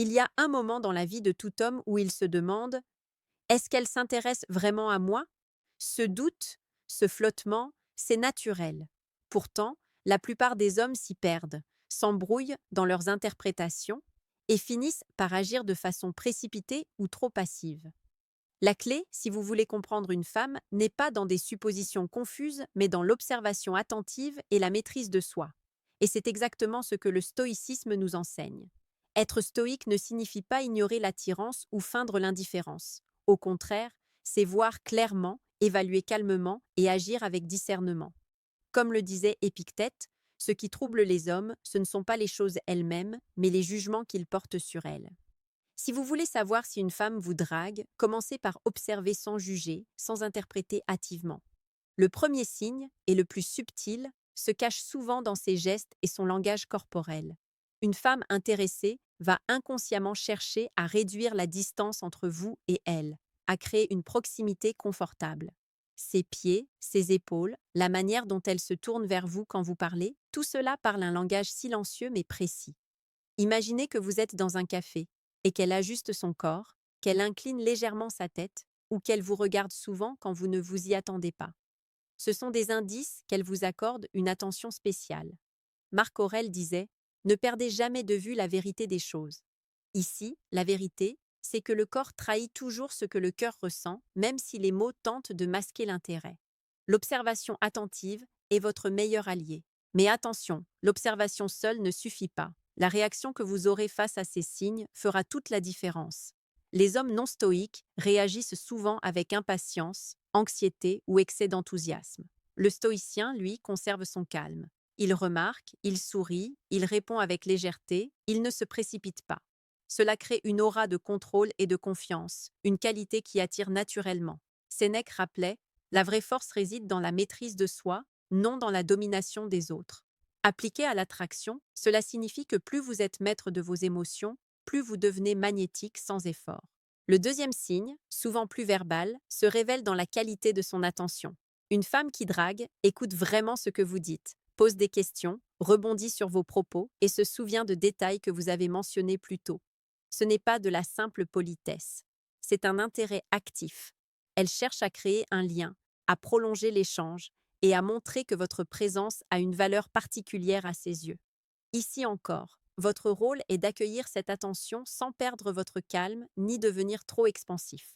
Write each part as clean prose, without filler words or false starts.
Il y a un moment dans la vie de tout homme où il se demande: est-ce qu'elle s'intéresse vraiment à moi? Ce doute, ce flottement, c'est naturel. Pourtant, la plupart des hommes s'y perdent, s'embrouillent dans leurs interprétations et finissent par agir de façon précipitée ou trop passive. La clé, si vous voulez comprendre une femme, n'est pas dans des suppositions confuses, mais dans l'observation attentive et la maîtrise de soi. Et c'est exactement ce que le stoïcisme nous enseigne. Être stoïque ne signifie pas ignorer l'attirance ou feindre l'indifférence. Au contraire, c'est voir clairement, évaluer calmement et agir avec discernement. Comme le disait Épictète, ce qui trouble les hommes, ce ne sont pas les choses elles-mêmes, mais les jugements qu'ils portent sur elles. Si vous voulez savoir si une femme vous drague, commencez par observer sans juger, sans interpréter hâtivement. Le premier signe, et le plus subtil, se cache souvent dans ses gestes et son langage corporel. Une femme intéressée va inconsciemment chercher à réduire la distance entre vous et elle, à créer une proximité confortable. Ses pieds, ses épaules, la manière dont elle se tourne vers vous quand vous parlez, tout cela parle un langage silencieux mais précis. Imaginez que vous êtes dans un café et qu'elle ajuste son corps, qu'elle incline légèrement sa tête ou qu'elle vous regarde souvent quand vous ne vous y attendez pas. Ce sont des indices qu'elle vous accorde une attention spéciale. Marc Aurèle disait: ne perdez jamais de vue la vérité des choses. Ici, la vérité, c'est que le corps trahit toujours ce que le cœur ressent, même si les mots tentent de masquer l'intérêt. L'observation attentive est votre meilleur allié. Mais attention, l'observation seule ne suffit pas. La réaction que vous aurez face à ces signes fera toute la différence. Les hommes non stoïques réagissent souvent avec impatience, anxiété ou excès d'enthousiasme. Le stoïcien, lui, conserve son calme. Il remarque, il sourit, il répond avec légèreté, il ne se précipite pas. Cela crée une aura de contrôle et de confiance, une qualité qui attire naturellement. Sénèque rappelait: la vraie force réside dans la maîtrise de soi, non dans la domination des autres. Appliqué à l'attraction, cela signifie que plus vous êtes maître de vos émotions, plus vous devenez magnétique sans effort. Le deuxième signe, souvent plus verbal, se révèle dans la qualité de son attention. Une femme qui drague écoute vraiment ce que vous dites, pose des questions, rebondit sur vos propos et se souvient de détails que vous avez mentionnés plus tôt. Ce n'est pas de la simple politesse. C'est un intérêt actif. Elle cherche à créer un lien, à prolonger l'échange et à montrer que votre présence a une valeur particulière à ses yeux. Ici encore, votre rôle est d'accueillir cette attention sans perdre votre calme ni devenir trop expansif.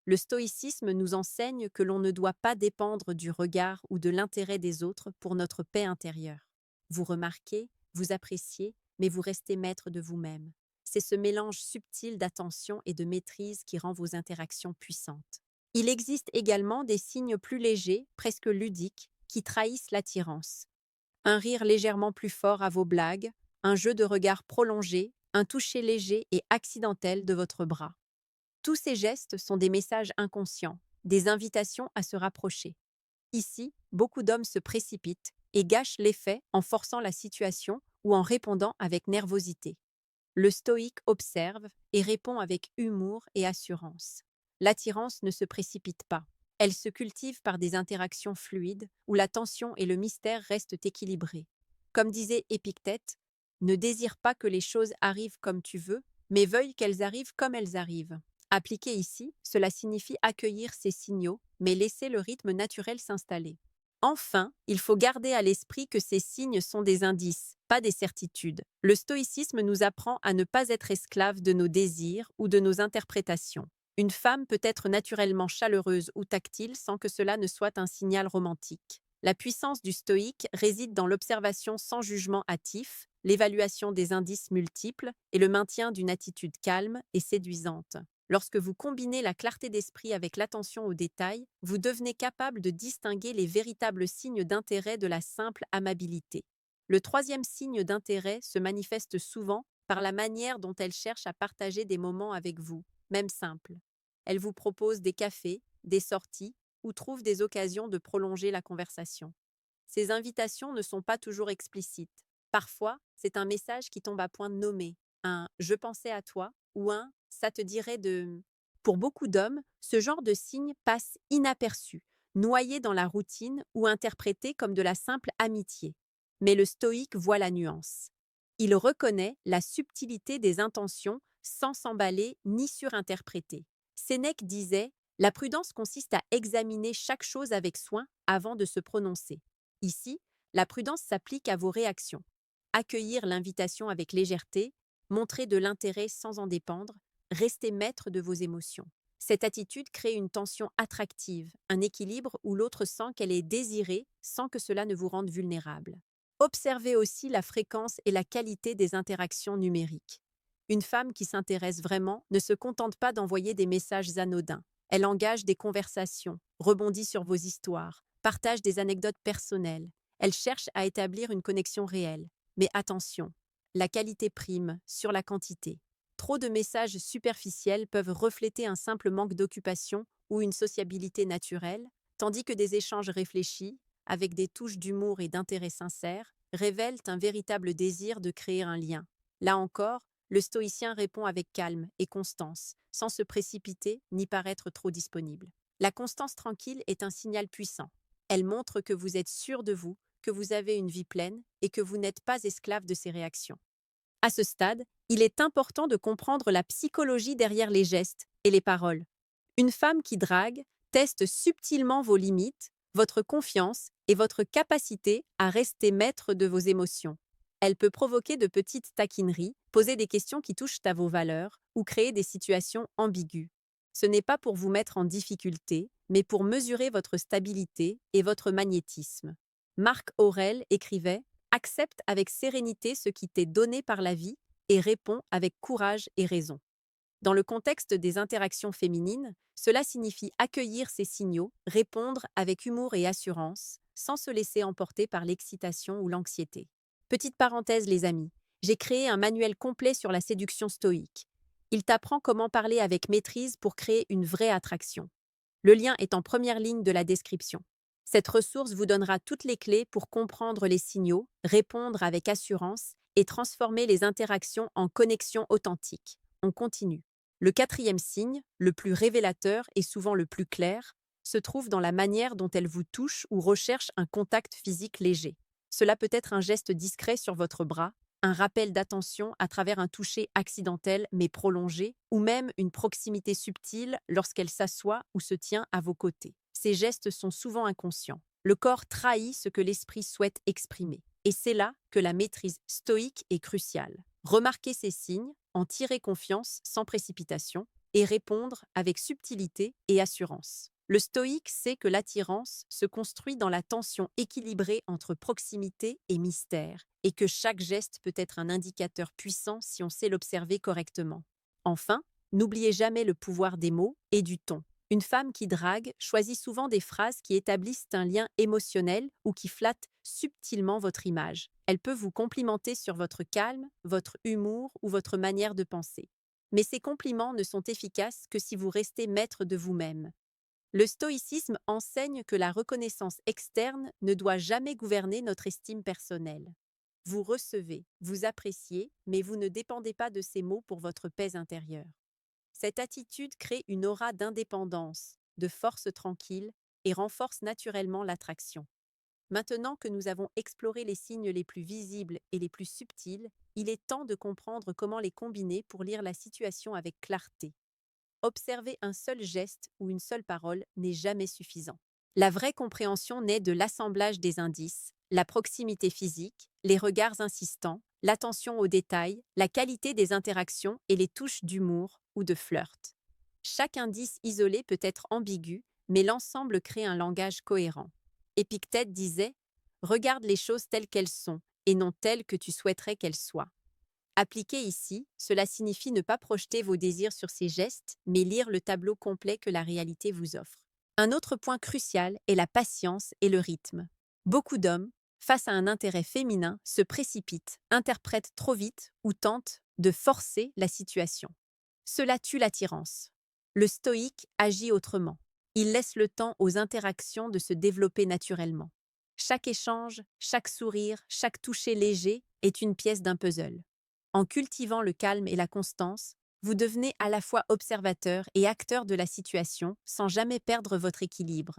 Le stoïcisme nous enseigne que l'on ne doit pas dépendre du regard ou de l'intérêt des autres pour notre paix intérieure. Vous remarquez, vous appréciez, mais vous restez maître de vous-même. C'est ce mélange subtil d'attention et de maîtrise qui rend vos interactions puissantes. Il existe également des signes plus légers, presque ludiques, qui trahissent l'attirance. Un rire légèrement plus fort à vos blagues, un jeu de regard prolongé, un toucher léger et accidentel de votre bras. Tous ces gestes sont des messages inconscients, des invitations à se rapprocher. Ici, beaucoup d'hommes se précipitent et gâchent l'effet en forçant la situation ou en répondant avec nervosité. Le stoïque observe et répond avec humour et assurance. L'attirance ne se précipite pas. Elle se cultive par des interactions fluides où la tension et le mystère restent équilibrés. Comme disait Épictète, ne désire pas que les choses arrivent comme tu veux, mais veuille qu'elles arrivent comme elles arrivent. Appliqué ici, cela signifie accueillir ces signaux, mais laisser le rythme naturel s'installer. Enfin, il faut garder à l'esprit que ces signes sont des indices, pas des certitudes. Le stoïcisme nous apprend à ne pas être esclave de nos désirs ou de nos interprétations. Une femme peut être naturellement chaleureuse ou tactile sans que cela ne soit un signal romantique. La puissance du stoïque réside dans l'observation sans jugement hâtif, l'évaluation des indices multiples et le maintien d'une attitude calme et séduisante. Lorsque vous combinez la clarté d'esprit avec l'attention aux détails, vous devenez capable de distinguer les véritables signes d'intérêt de la simple amabilité. Le troisième signe d'intérêt se manifeste souvent par la manière dont elle cherche à partager des moments avec vous, même simples. Elle vous propose des cafés, des sorties ou trouve des occasions de prolonger la conversation. Ces invitations ne sont pas toujours explicites. Parfois, c'est un message qui tombe à point de nommer, un «je pensais à toi» ou un «ça te dirait de...». Pour beaucoup d'hommes, ce genre de signe passe inaperçu, noyé dans la routine ou interprété comme de la simple amitié. Mais le stoïque voit la nuance. Il reconnaît la subtilité des intentions sans s'emballer ni surinterpréter. Sénèque disait: la prudence consiste à examiner chaque chose avec soin avant de se prononcer. Ici, la prudence s'applique à vos réactions. Accueillir l'invitation avec légèreté, montrer de l'intérêt sans en dépendre, rester maître de vos émotions. Cette attitude crée une tension attractive, un équilibre où l'autre sent qu'elle est désirée sans que cela ne vous rende vulnérable. Observez aussi la fréquence et la qualité des interactions numériques. Une femme qui s'intéresse vraiment ne se contente pas d'envoyer des messages anodins. Elle engage des conversations, rebondit sur vos histoires, partage des anecdotes personnelles. Elle cherche à établir une connexion réelle. Mais attention, la qualité prime sur la quantité. Trop de messages superficiels peuvent refléter un simple manque d'occupation ou une sociabilité naturelle, tandis que des échanges réfléchis, avec des touches d'humour et d'intérêt sincère, révèlent un véritable désir de créer un lien. Là encore, le stoïcien répond avec calme et constance, sans se précipiter ni paraître trop disponible. La constance tranquille est un signal puissant. Elle montre que vous êtes sûr de vous, que vous avez une vie pleine et que vous n'êtes pas esclave de ses réactions. À ce stade, il est important de comprendre la psychologie derrière les gestes et les paroles. Une femme qui drague teste subtilement vos limites, votre confiance et votre capacité à rester maître de vos émotions. Elle peut provoquer de petites taquineries, poser des questions qui touchent à vos valeurs ou créer des situations ambiguës. Ce n'est pas pour vous mettre en difficulté, mais pour mesurer votre stabilité et votre magnétisme. Marc Aurèle écrivait: accepte avec sérénité ce qui t'est donné par la vie et réponds avec courage et raison. Dans le contexte des interactions féminines, cela signifie accueillir ces signaux, répondre avec humour et assurance, sans se laisser emporter par l'excitation ou l'anxiété. Petite parenthèse les amis, j'ai créé un manuel complet sur la séduction stoïque. Il t'apprend comment parler avec maîtrise pour créer une vraie attraction. Le lien est en première ligne de la description. Cette ressource vous donnera toutes les clés pour comprendre les signaux, répondre avec assurance et transformer les interactions en connexions authentiques. On continue. Le quatrième signe, le plus révélateur et souvent le plus clair, se trouve dans la manière dont elle vous touche ou recherche un contact physique léger. Cela peut être un geste discret sur votre bras, un rappel d'attention à travers un toucher accidentel mais prolongé, ou même une proximité subtile lorsqu'elle s'assoit ou se tient à vos côtés. Ces gestes sont souvent inconscients. Le corps trahit ce que l'esprit souhaite exprimer. Et c'est là que la maîtrise stoïque est cruciale. Remarquer ces signes, en tirer confiance sans précipitation et répondre avec subtilité et assurance. Le stoïque sait que l'attirance se construit dans la tension équilibrée entre proximité et mystère, et que chaque geste peut être un indicateur puissant si on sait l'observer correctement. Enfin, n'oubliez jamais le pouvoir des mots et du ton. Une femme qui drague choisit souvent des phrases qui établissent un lien émotionnel ou qui flattent subtilement votre image. Elle peut vous complimenter sur votre calme, votre humour ou votre manière de penser. Mais ces compliments ne sont efficaces que si vous restez maître de vous-même. Le stoïcisme enseigne que la reconnaissance externe ne doit jamais gouverner notre estime personnelle. Vous recevez, vous appréciez, mais vous ne dépendez pas de ces mots pour votre paix intérieure. Cette attitude crée une aura d'indépendance, de force tranquille et renforce naturellement l'attraction. Maintenant que nous avons exploré les signes les plus visibles et les plus subtils, il est temps de comprendre comment les combiner pour lire la situation avec clarté. Observer un seul geste ou une seule parole n'est jamais suffisant. La vraie compréhension naît de l'assemblage des indices, la proximité physique, les regards insistants, l'attention aux détails, la qualité des interactions et les touches d'humour ou de flirt. Chaque indice isolé peut être ambigu, mais l'ensemble crée un langage cohérent. Épictète disait: « Regarde les choses telles qu'elles sont et non telles que tu souhaiterais qu'elles soient. » Appliqué ici, cela signifie ne pas projeter vos désirs sur ces gestes, mais lire le tableau complet que la réalité vous offre. Un autre point crucial est la patience et le rythme. Beaucoup d'hommes, face à un intérêt féminin, se précipitent, interprètent trop vite ou tentent de forcer la situation. Cela tue l'attirance. Le stoïque agit autrement. Il laisse le temps aux interactions de se développer naturellement. Chaque échange, chaque sourire, chaque toucher léger est une pièce d'un puzzle. En cultivant le calme et la constance, vous devenez à la fois observateur et acteur de la situation sans jamais perdre votre équilibre.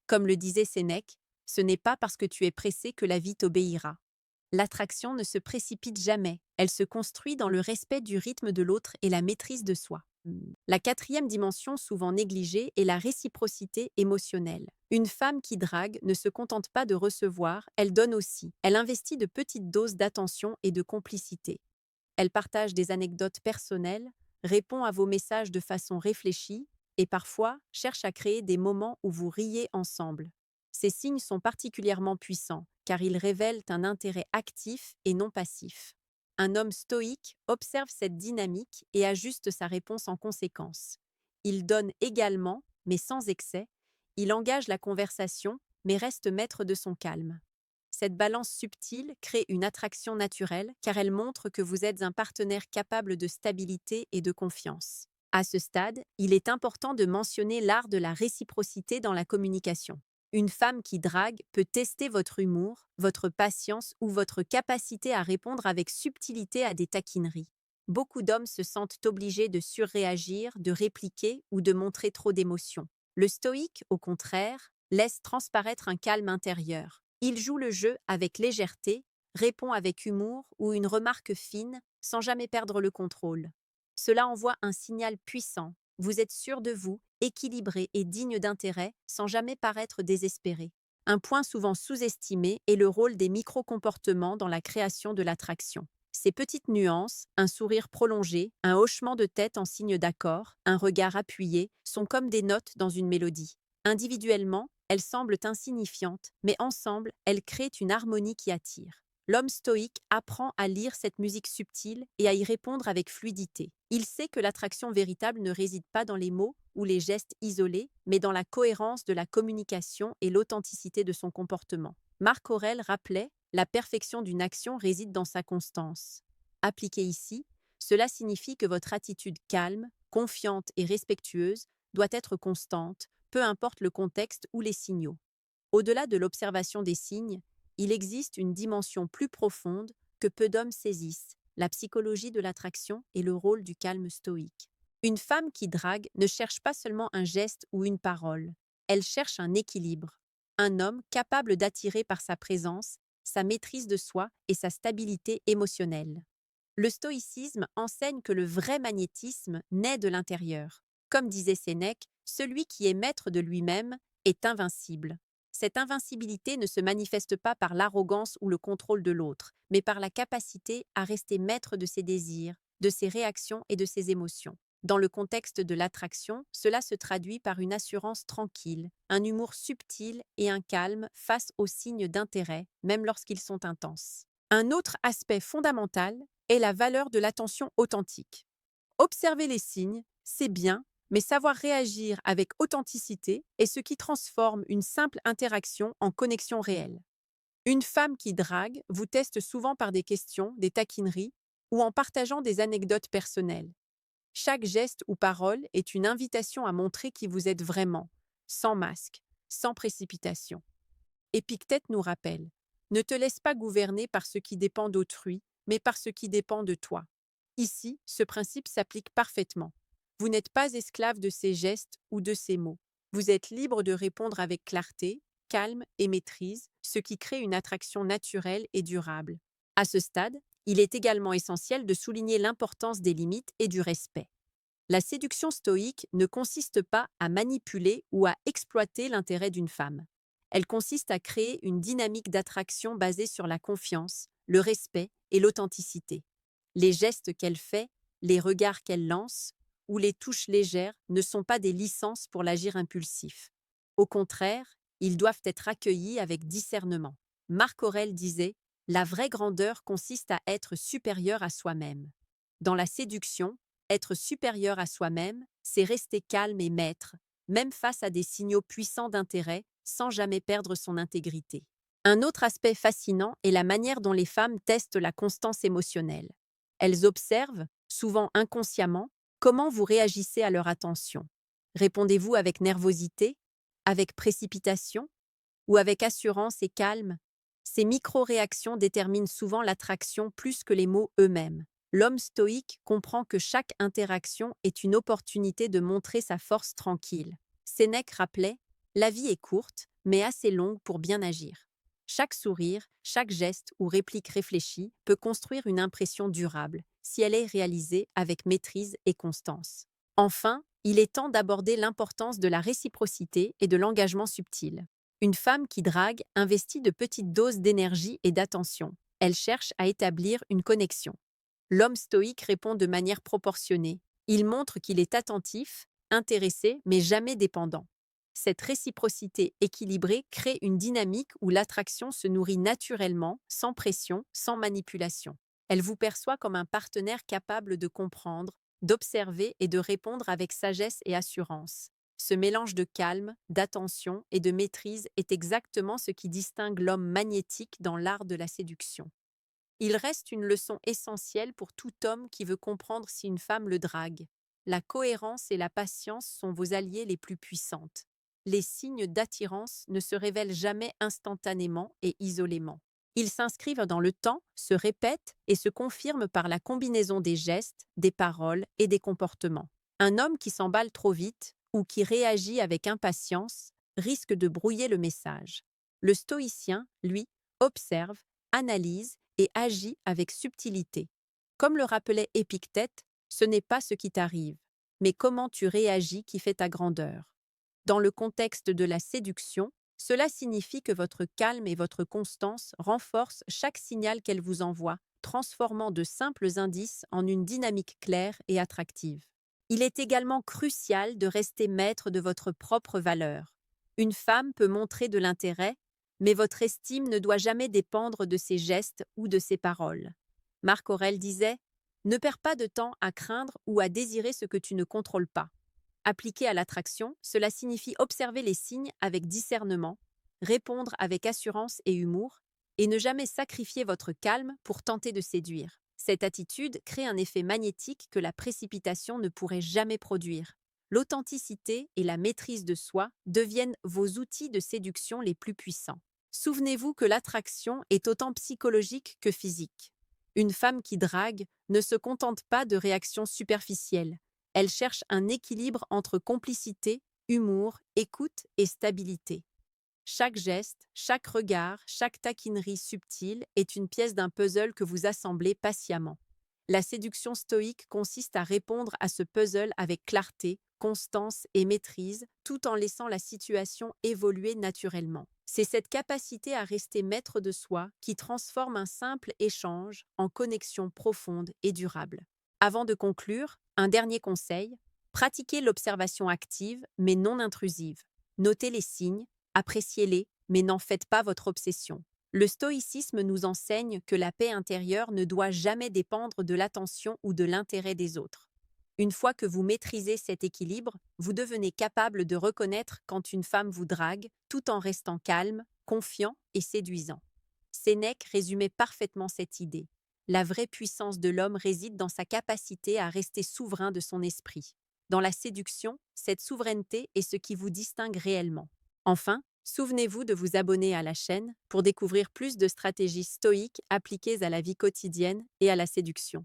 Comme le disait Sénèque, ce n'est pas parce que tu es pressé que la vie t'obéira. L'attraction ne se précipite jamais, elle se construit dans le respect du rythme de l'autre et la maîtrise de soi. La quatrième dimension souvent négligée est la réciprocité émotionnelle. Une femme qui drague ne se contente pas de recevoir, elle donne aussi. Elle investit de petites doses d'attention et de complicité. Elle partage des anecdotes personnelles, répond à vos messages de façon réfléchie et parfois cherche à créer des moments où vous riez ensemble. Ces signes sont particulièrement puissants car ils révèlent un intérêt actif et non passif. Un homme stoïque observe cette dynamique et ajuste sa réponse en conséquence. Il donne également, mais sans excès, il engage la conversation, mais reste maître de son calme. Cette balance subtile crée une attraction naturelle car elle montre que vous êtes un partenaire capable de stabilité et de confiance. À ce stade, il est important de mentionner l'art de la réciprocité dans la communication. Une femme qui drague peut tester votre humour, votre patience ou votre capacité à répondre avec subtilité à des taquineries. Beaucoup d'hommes se sentent obligés de surréagir, de répliquer ou de montrer trop d'émotion. Le stoïque, au contraire, laisse transparaître un calme intérieur. Il joue le jeu avec légèreté, répond avec humour ou une remarque fine, sans jamais perdre le contrôle. Cela envoie un signal puissant. Vous êtes sûr de vous, équilibré et digne d'intérêt, sans jamais paraître désespéré. Un point souvent sous-estimé est le rôle des micro-comportements dans la création de l'attraction. Ces petites nuances, un sourire prolongé, un hochement de tête en signe d'accord, un regard appuyé, sont comme des notes dans une mélodie. Individuellement, elles semblent insignifiantes, mais ensemble, elles créent une harmonie qui attire. L'homme stoïque apprend à lire cette musique subtile et à y répondre avec fluidité. Il sait que l'attraction véritable ne réside pas dans les mots ou les gestes isolés, mais dans la cohérence de la communication et l'authenticité de son comportement. Marc Aurèle rappelait « La perfection d'une action réside dans sa constance ». Appliqué ici, cela signifie que votre attitude calme, confiante et respectueuse doit être constante, peu importe le contexte ou les signaux. Au-delà de l'observation des signes, il existe une dimension plus profonde que peu d'hommes saisissent, la psychologie de l'attraction et le rôle du calme stoïque. Une femme qui drague ne cherche pas seulement un geste ou une parole, elle cherche un équilibre. Un homme capable d'attirer par sa présence, sa maîtrise de soi et sa stabilité émotionnelle. Le stoïcisme enseigne que le vrai magnétisme naît de l'intérieur. Comme disait Sénèque, celui qui est maître de lui-même est invincible. Cette invincibilité ne se manifeste pas par l'arrogance ou le contrôle de l'autre, mais par la capacité à rester maître de ses désirs, de ses réactions et de ses émotions. Dans le contexte de l'attraction, cela se traduit par une assurance tranquille, un humour subtil et un calme face aux signes d'intérêt, même lorsqu'ils sont intenses. Un autre aspect fondamental est la valeur de l'attention authentique. Observer les signes, c'est bien, mais savoir réagir avec authenticité est ce qui transforme une simple interaction en connexion réelle. Une femme qui drague vous teste souvent par des questions, des taquineries ou en partageant des anecdotes personnelles. Chaque geste ou parole est une invitation à montrer qui vous êtes vraiment, sans masque, sans précipitation. Épictète nous rappelle « Ne te laisse pas gouverner par ce qui dépend d'autrui, mais par ce qui dépend de toi ». Ici, ce principe s'applique parfaitement. Vous n'êtes pas esclave de ces gestes ou de ces mots. Vous êtes libre de répondre avec clarté, calme et maîtrise, ce qui crée une attraction naturelle et durable. À ce stade, il est également essentiel de souligner l'importance des limites et du respect. La séduction stoïque ne consiste pas à manipuler ou à exploiter l'intérêt d'une femme. Elle consiste à créer une dynamique d'attraction basée sur la confiance, le respect et l'authenticité. Les gestes qu'elle fait, les regards qu'elle lance ou les touches légères ne sont pas des licences pour l'agir impulsif. Au contraire, ils doivent être accueillis avec discernement. Marc Aurèle disait « La vraie grandeur consiste à être supérieur à soi-même ». Dans la séduction, être supérieur à soi-même, c'est rester calme et maître, même face à des signaux puissants d'intérêt, sans jamais perdre son intégrité. Un autre aspect fascinant est la manière dont les femmes testent la constance émotionnelle. Elles observent, souvent inconsciemment, comment vous réagissez à leur attention. Répondez-vous avec nervosité, avec précipitation ou avec assurance et calme? Ces micro-réactions déterminent souvent l'attraction plus que les mots eux-mêmes. L'homme stoïque comprend que chaque interaction est une opportunité de montrer sa force tranquille. Sénèque rappelait « La vie est courte, mais assez longue pour bien agir ». Chaque sourire, chaque geste ou réplique réfléchie peut construire une impression durable si elle est réalisée avec maîtrise et constance. Enfin, il est temps d'aborder l'importance de la réciprocité et de l'engagement subtil. Une femme qui drague investit de petites doses d'énergie et d'attention. Elle cherche à établir une connexion. L'homme stoïque répond de manière proportionnée. Il montre qu'il est attentif, intéressé, mais jamais dépendant. Cette réciprocité équilibrée crée une dynamique où l'attraction se nourrit naturellement, sans pression, sans manipulation. Elle vous perçoit comme un partenaire capable de comprendre, d'observer et de répondre avec sagesse et assurance. Ce mélange de calme, d'attention et de maîtrise est exactement ce qui distingue l'homme magnétique dans l'art de la séduction. Il reste une leçon essentielle pour tout homme qui veut comprendre si une femme le drague. La cohérence et la patience sont vos alliés les plus puissantes. Les signes d'attirance ne se révèlent jamais instantanément et isolément. Ils s'inscrivent dans le temps, se répètent et se confirment par la combinaison des gestes, des paroles et des comportements. Un homme qui s'emballe trop vite ou qui réagit avec impatience risque de brouiller le message. Le stoïcien, lui, observe, analyse et agit avec subtilité. Comme le rappelait Épictète, ce n'est pas ce qui t'arrive, mais comment tu réagis qui fait ta grandeur. Dans le contexte de la séduction, cela signifie que votre calme et votre constance renforcent chaque signal qu'elle vous envoie, transformant de simples indices en une dynamique claire et attractive. Il est également crucial de rester maître de votre propre valeur. Une femme peut montrer de l'intérêt, mais votre estime ne doit jamais dépendre de ses gestes ou de ses paroles. Marc Aurèle disait « Ne perds pas de temps à craindre ou à désirer ce que tu ne contrôles pas. » Appliqué à l'attraction, cela signifie observer les signes avec discernement, répondre avec assurance et humour, et ne jamais sacrifier votre calme pour tenter de séduire. Cette attitude crée un effet magnétique que la précipitation ne pourrait jamais produire. L'authenticité et la maîtrise de soi deviennent vos outils de séduction les plus puissants. Souvenez-vous que l'attraction est autant psychologique que physique. Une femme qui drague ne se contente pas de réactions superficielles. Elle cherche un équilibre entre complicité, humour, écoute et stabilité. Chaque geste, chaque regard, chaque taquinerie subtile est une pièce d'un puzzle que vous assemblez patiemment. La séduction stoïque consiste à répondre à ce puzzle avec clarté, constance et maîtrise, tout en laissant la situation évoluer naturellement. C'est cette capacité à rester maître de soi qui transforme un simple échange en connexion profonde et durable. Avant de conclure, un dernier conseil, pratiquez l'observation active mais non intrusive. Notez les signes, appréciez-les, mais n'en faites pas votre obsession. Le stoïcisme nous enseigne que la paix intérieure ne doit jamais dépendre de l'attention ou de l'intérêt des autres. Une fois que vous maîtrisez cet équilibre, vous devenez capable de reconnaître quand une femme vous drague, tout en restant calme, confiant et séduisant. Sénèque résumait parfaitement cette idée. La vraie puissance de l'homme réside dans sa capacité à rester souverain de son esprit. Dans la séduction, cette souveraineté est ce qui vous distingue réellement. Enfin, souvenez-vous de vous abonner à la chaîne pour découvrir plus de stratégies stoïques appliquées à la vie quotidienne et à la séduction.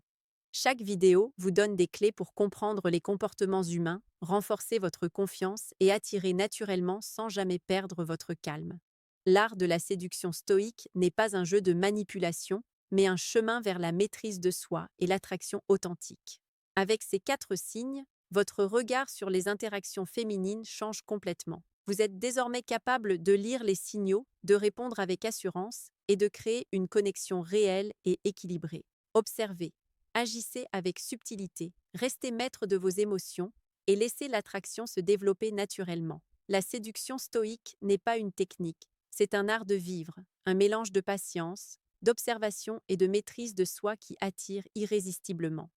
Chaque vidéo vous donne des clés pour comprendre les comportements humains, renforcer votre confiance et attirer naturellement sans jamais perdre votre calme. L'art de la séduction stoïque n'est pas un jeu de manipulation, mais un chemin vers la maîtrise de soi et l'attraction authentique. Avec ces 4 signes, votre regard sur les interactions féminines change complètement. Vous êtes désormais capable de lire les signaux, de répondre avec assurance et de créer une connexion réelle et équilibrée. Observez, agissez avec subtilité, restez maître de vos émotions et laissez l'attraction se développer naturellement. La séduction stoïque n'est pas une technique, c'est un art de vivre, un mélange de patience, d'observation et de maîtrise de soi qui attire irrésistiblement.